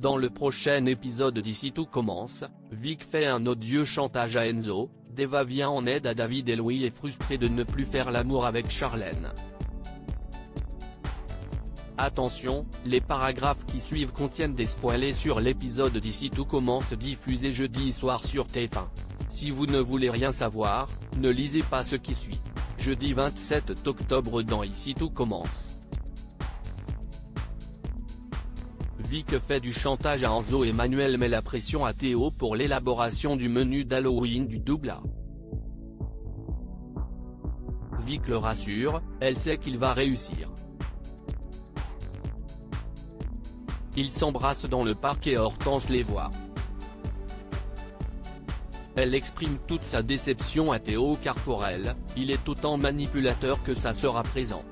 Dans le prochain épisode d'Ici tout commence, Vic fait un odieux chantage à Enzo, Deva vient en aide à David et Louis est frustré de ne plus faire l'amour avec Charlène. Attention, les paragraphes qui suivent contiennent des spoilers sur l'épisode d'Ici tout commence diffusé jeudi soir sur TF1. Si vous ne voulez rien savoir, ne lisez pas ce qui suit. Jeudi 27 octobre dans Ici tout commence. Vic fait du chantage à Enzo et Manuel met la pression à Théo pour l'élaboration du menu d'Halloween du double A. Vic le rassure, elle sait qu'il va réussir. Ils s'embrassent dans le parc et Hortense les voit. Elle exprime toute sa déception à Théo car pour elle, il est autant manipulateur que sa sœur à présent.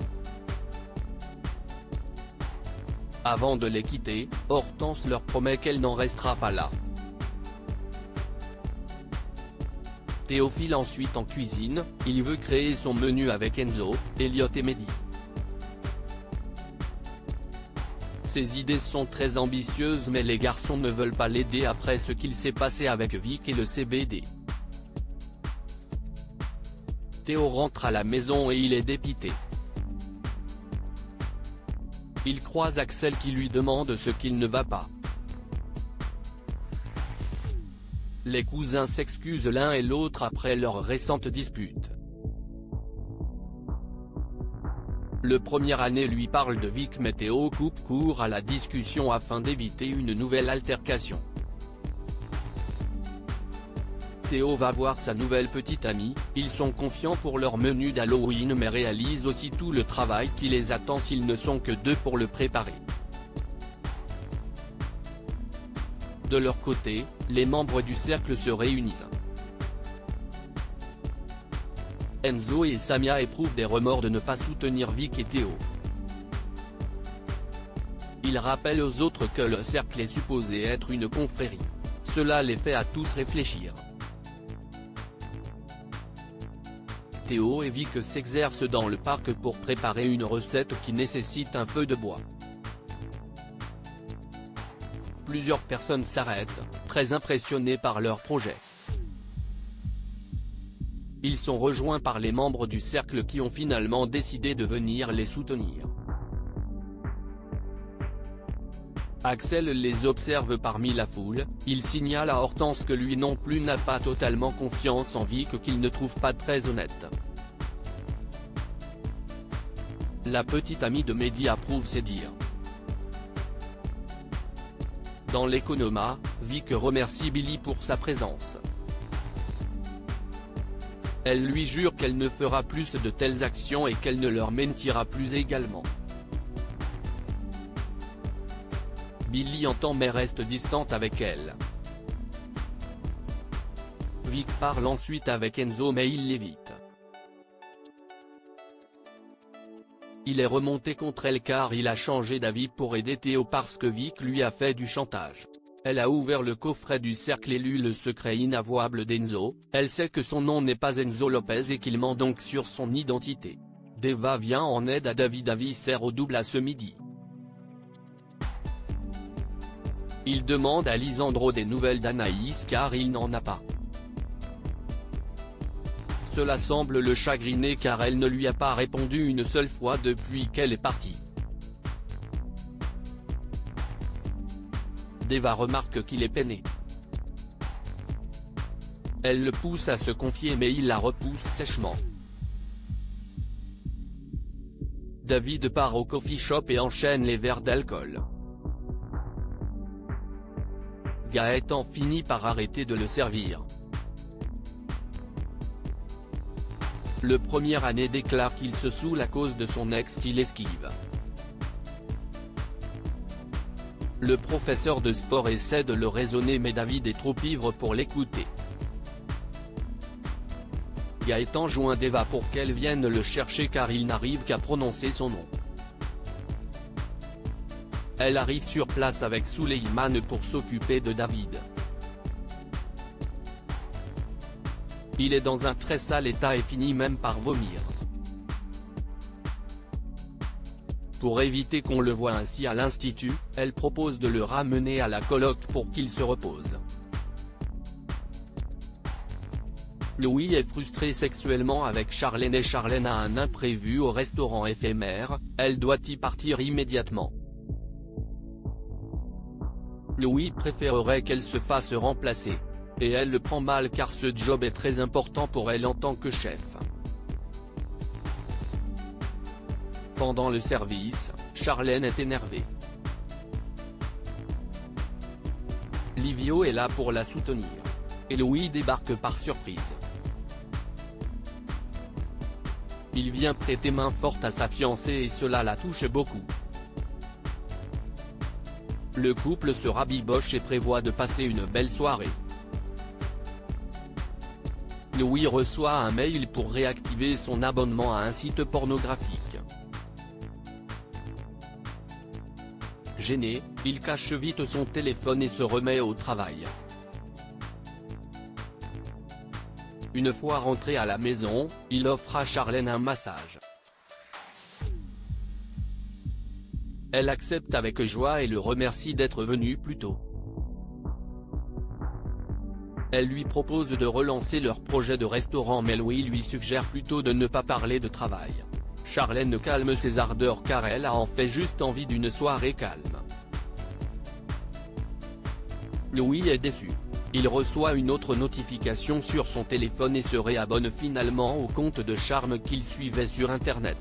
Avant de les quitter, Hortense leur promet qu'elle n'en restera pas là. Théo file ensuite en cuisine, il veut créer son menu avec Enzo, Elliot et Mehdi. Ses idées sont très ambitieuses mais les garçons ne veulent pas l'aider après ce qu'il s'est passé avec Vic et le CBD. Théo rentre à la maison et il est dépité. Il croise Axel qui lui demande ce qu'il ne va pas. Les cousins s'excusent l'un et l'autre après leur récente dispute. Le premier année lui parle de Vic mais Théo coupe court à la discussion afin d'éviter une nouvelle altercation. Théo va voir sa nouvelle petite amie, ils sont confiants pour leur menu d'Halloween mais réalisent aussi tout le travail qui les attend s'ils ne sont que deux pour le préparer. De leur côté, les membres du cercle se réunissent. Enzo et Samia éprouvent des remords de ne pas soutenir Vic et Théo. Ils rappellent aux autres que le cercle est supposé être une confrérie. Cela les fait à tous réfléchir. Théo et Vic s'exercent dans le parc pour préparer une recette qui nécessite un feu de bois. Plusieurs personnes s'arrêtent, très impressionnées par leur projet. Ils sont rejoints par les membres du cercle qui ont finalement décidé de venir les soutenir. Axel les observe parmi la foule, il signale à Hortense que lui non plus n'a pas totalement confiance en Vic qu'il ne trouve pas très honnête. La petite amie de Mehdi approuve ses dires. Dans l'économat, Vic remercie Billy pour sa présence. Elle lui jure qu'elle ne fera plus de telles actions et qu'elle ne leur mentira plus également. Billy entend mais reste distante avec elle. Vic parle ensuite avec Enzo mais il l'évite. Il est remonté contre elle car il a changé d'avis pour aider Théo parce que Vic lui a fait du chantage. Elle a ouvert le coffret du cercle et lu le secret inavouable d'Enzo, elle sait que son nom n'est pas Enzo Lopez et qu'il ment donc sur son identité. Deva vient en aide à David sert au double à ce midi. Il demande à Lisandro des nouvelles d'Anaïs car il n'en a pas. Cela semble le chagriner car elle ne lui a pas répondu une seule fois depuis qu'elle est partie. Deva remarque qu'il est peiné. Elle le pousse à se confier mais il la repousse sèchement. David part au coffee shop et enchaîne les verres d'alcool. Gaëtan finit par arrêter de le servir. Le premier année déclare qu'il se saoule à cause de son ex qu'il esquive. Le professeur de sport essaie de le raisonner mais David est trop ivre pour l'écouter. Gaëtan joint Deva pour qu'elle vienne le chercher car il n'arrive qu'à prononcer son nom. Elle arrive sur place avec Souleymane pour s'occuper de David. Il est dans un très sale état et finit même par vomir. Pour éviter qu'on le voie ainsi à l'institut, elle propose de le ramener à la coloc pour qu'il se repose. Louis est frustré sexuellement avec Charlène et Charlène a un imprévu au restaurant éphémère, elle doit y partir immédiatement. Louis préférerait qu'elle se fasse remplacer. Et elle le prend mal car ce job est très important pour elle en tant que chef. Pendant le service, Charlène est énervée. Livio est là pour la soutenir. Et Louis débarque par surprise. Il vient prêter main forte à sa fiancée et cela la touche beaucoup. Le couple se rabiboche et prévoit de passer une belle soirée. Louis reçoit un mail pour réactiver son abonnement à un site pornographique. Gêné, il cache vite son téléphone et se remet au travail. Une fois rentré à la maison, il offre à Charlène un massage. Elle accepte avec joie et le remercie d'être venu plus tôt. Elle lui propose de relancer leur projet de restaurant mais Louis lui suggère plutôt de ne pas parler de travail. Charlène calme ses ardeurs car elle a en fait juste envie d'une soirée calme. Louis est déçu. Il reçoit une autre notification sur son téléphone et se réabonne finalement au compte de charme qu'il suivait sur internet.